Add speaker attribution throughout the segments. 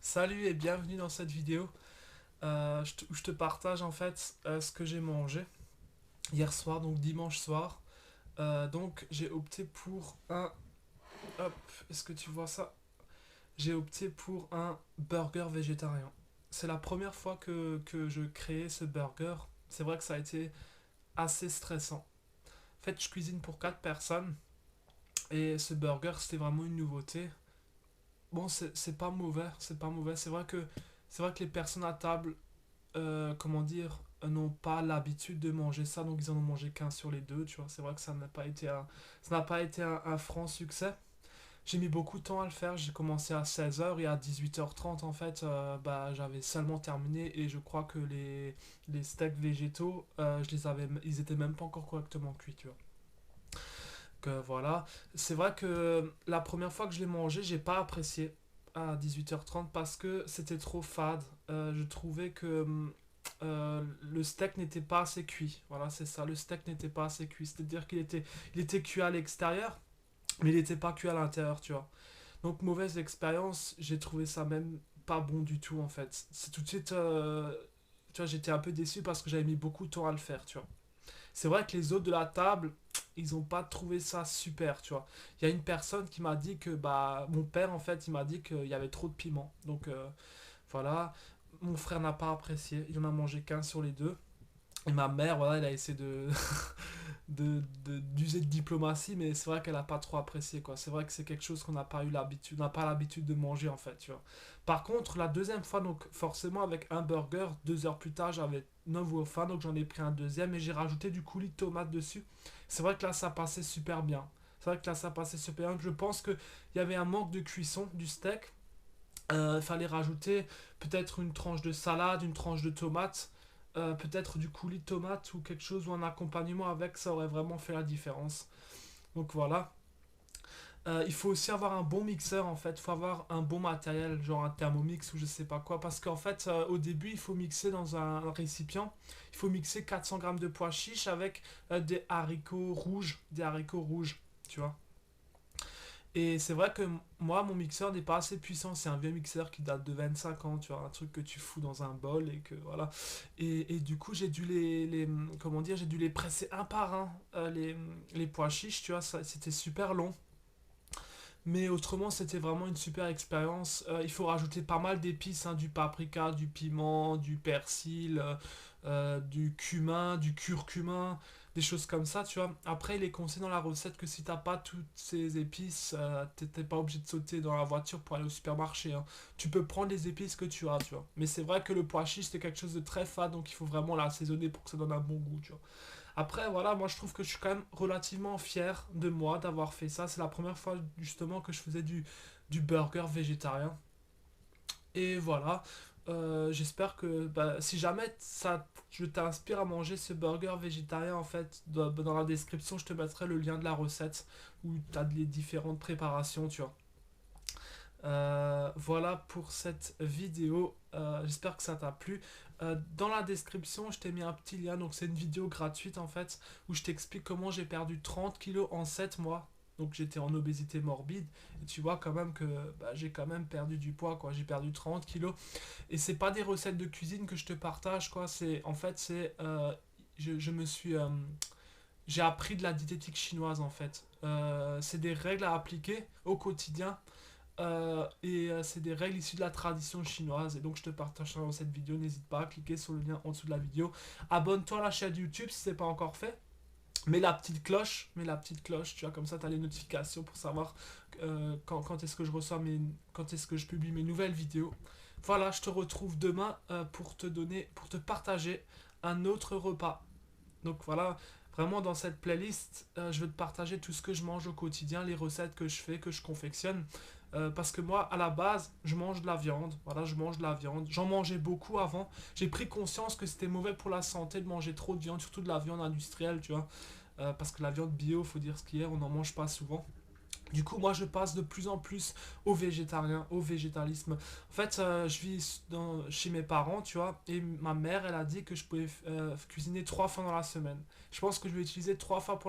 Speaker 1: Salut et bienvenue dans cette vidéo où je te partage en fait ce que j'ai mangé hier soir, donc dimanche soir. Donc j'ai opté pour un... Hop, est-ce que tu vois ça? J'ai opté pour un burger végétarien. C'est la première fois que je créais ce burger. C'est vrai que ça a été assez stressant. En fait, je cuisine pour 4 personnes et ce burger c'était vraiment une nouveauté. Bon, c'est pas mauvais, c'est pas mauvais. C'est vrai que les personnes à table comment dire, n'ont pas l'habitude de manger ça, donc ils en ont mangé qu'un sur les deux, tu vois. C'est vrai que ça n'a pas été un franc succès. J'ai mis beaucoup de temps à le faire, j'ai commencé à 16 heures et à 18h30 en fait, bah, j'avais seulement terminé et je crois que les steaks végétaux, ils étaient même pas encore correctement cuits, tu vois. Donc voilà, c'est vrai que la première fois que je l'ai mangé, j'ai pas apprécié à 18h30 parce que c'était trop fade. Je trouvais que le steak n'était pas assez cuit. Voilà, c'est ça, le steak n'était pas assez cuit. C'est-à-dire il était cuit à l'extérieur, mais il n'était pas cuit à l'intérieur, tu vois. Donc mauvaise expérience, j'ai trouvé ça même pas bon du tout en fait. C'est tout de suite, tu vois, j'étais un peu déçu parce que j'avais mis beaucoup de temps à le faire, tu vois. C'est vrai que les autres de la table, ils ont pas trouvé ça super, tu vois. Il y a une personne qui m'a dit que, bah, mon père, en fait, il m'a dit qu'il y avait trop de piment. Donc, voilà. Mon frère n'a pas apprécié. Il en a mangé qu'un sur les deux. Et ma mère, voilà, elle a essayé d'user de diplomatie, mais c'est vrai qu'elle n'a pas trop apprécié, quoi. C'est vrai que c'est quelque chose qu'on n'a pas eu l'habitude, n'a pas l'habitude de manger, en fait, tu vois. Par contre, la deuxième fois, donc forcément, avec un burger, 2 heures plus tard, j'avais nouveau faim, donc j'en ai pris un deuxième et j'ai rajouté du coulis de tomate dessus. C'est vrai que là, ça passait super bien. C'est vrai que là, ça passait super bien. Je pense qu'il y avait un manque de cuisson du steak. Il fallait rajouter peut-être une tranche de salade, une tranche de tomate, peut-être du coulis de tomate ou quelque chose ou un accompagnement avec, ça aurait vraiment fait la différence. Donc voilà. Il faut aussi avoir un bon mixeur en fait, il faut avoir un bon matériel, genre un thermomix ou je sais pas quoi, parce qu'en fait au début il faut mixer dans un récipient, il faut mixer 400 grammes de pois chiches avec des haricots rouges, tu vois. Et c'est vrai que moi, mon mixeur n'est pas assez puissant. C'est un vieux mixeur qui date de 25 ans, tu vois, un truc que tu fous dans un bol et que voilà. Et du coup, j'ai dû comment dire, j'ai dû les presser un par un, les pois chiches, tu vois, c'était super long. Mais autrement, c'était vraiment une super expérience. Il faut rajouter pas mal d'épices, hein, du paprika, du piment, du persil, du cumin, du curcuma, des choses comme ça, tu vois. Après, il est conseillé dans la recette que si t'as pas toutes ces épices, t'es pas obligé de sauter dans la voiture pour aller au supermarché, hein. Tu peux prendre les épices que tu as, tu vois. Mais c'est vrai que le pois chiche, c'est quelque chose de très fade, donc il faut vraiment l'assaisonner pour que ça donne un bon goût, tu vois. Après, voilà, moi je trouve que je suis quand même relativement fier de moi d'avoir fait ça. C'est la première fois justement que je faisais du burger végétarien. Et voilà, j'espère que bah, si jamais je t'inspire à manger ce burger végétarien, en fait, dans la description, je te mettrai le lien de la recette où tu as les différentes préparations, tu vois. Voilà pour cette vidéo. J'espère que ça t'a plu. Dans la description, je t'ai mis un petit lien. Donc, c'est une vidéo gratuite en fait où je t'explique comment j'ai perdu 30 kilos en 7 mois. Donc, j'étais en obésité morbide. Et tu vois quand même que bah, j'ai quand même perdu du poids, quoi. J'ai perdu 30 kilos. Et c'est pas des recettes de cuisine que je te partage, quoi. Je me suis. J'ai appris de la diététique chinoise en fait. C'est des règles à appliquer au quotidien c'est des règles issues de la tradition chinoise. Et donc, je te partage ça dans cette vidéo. N'hésite pas à cliquer sur le lien en dessous de la vidéo. Abonne-toi à la chaîne YouTube si ce n'est pas encore fait. Mets la petite cloche, tu vois, comme ça, tu as les notifications pour savoir quand est-ce que quand est-ce que je publie mes nouvelles vidéos. Voilà, je te retrouve demain pour te partager un autre repas. Donc voilà, vraiment dans cette playlist, je vais te partager tout ce que je mange au quotidien, les recettes que je fais, que je confectionne. Parce que moi, à la base, je mange de la viande. Voilà, je mange de la viande. J'en mangeais beaucoup avant. J'ai pris conscience que c'était mauvais pour la santé de manger trop de viande, surtout de la viande industrielle, tu vois. Parce que la viande bio, faut dire ce qu'il y a, on n'en mange pas souvent. Du coup, moi, je passe de plus en plus au végétarien, au végétalisme. En fait, je vis chez mes parents, tu vois, et ma mère, elle a dit que je pouvais cuisiner 3 fois dans la semaine. Je pense que je vais utiliser 3 fois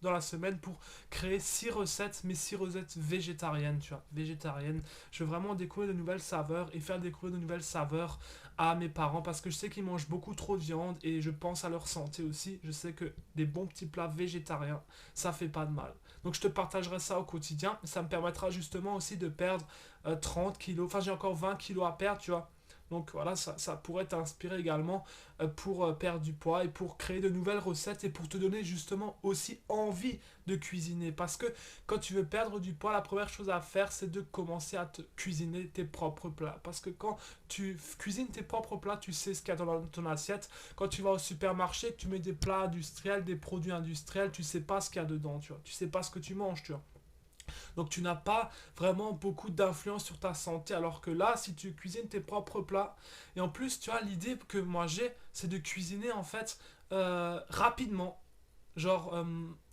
Speaker 1: dans la semaine pour créer 6 recettes, mais 6 recettes végétariennes, tu vois, végétariennes. Je veux vraiment découvrir de nouvelles saveurs et faire découvrir de nouvelles saveurs à mes parents parce que je sais qu'ils mangent beaucoup trop de viande et je pense à leur santé aussi. Je sais que des bons petits plats végétariens, ça fait pas de mal. Donc je te partagerai ça au quotidien. Ça me permettra justement aussi de perdre 30 kilos. Enfin, j'ai encore 20 kilos à perdre, tu vois. Donc voilà, ça pourrait t'inspirer également pour perdre du poids et pour créer de nouvelles recettes et pour te donner justement aussi envie de cuisiner. Parce que quand tu veux perdre du poids, la première chose à faire, c'est de commencer à te cuisiner tes propres plats. Parce que quand tu cuisines tes propres plats, tu sais ce qu'il y a dans ton assiette. Quand tu vas au supermarché, que tu mets des plats industriels, des produits industriels, tu sais pas ce qu'il y a dedans, tu vois. Tu sais pas ce que tu manges, tu vois. Donc tu n'as pas vraiment beaucoup d'influence sur ta santé. Alors que là, si tu cuisines tes propres plats, et en plus, tu vois, l'idée que moi j'ai, c'est de cuisiner en fait rapidement. Genre,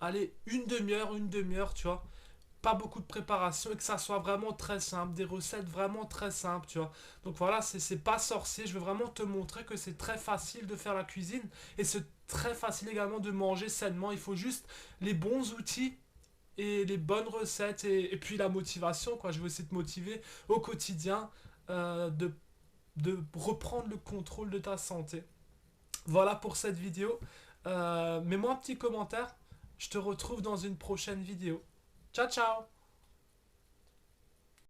Speaker 1: allez, une demi-heure, tu vois. Pas beaucoup de préparation et que ça soit vraiment très simple, des recettes vraiment très simples, tu vois. Donc voilà, c'est pas sorcier, je veux vraiment te montrer que c'est très facile de faire la cuisine et c'est très facile également de manger sainement. Il faut juste les bons outils et les bonnes recettes et puis la motivation, quoi. Je veux essayer de te motiver au quotidien de reprendre le contrôle de ta santé. Voilà pour cette vidéo. Mets-moi un petit commentaire. Je te retrouve dans une prochaine vidéo. Ciao, ciao!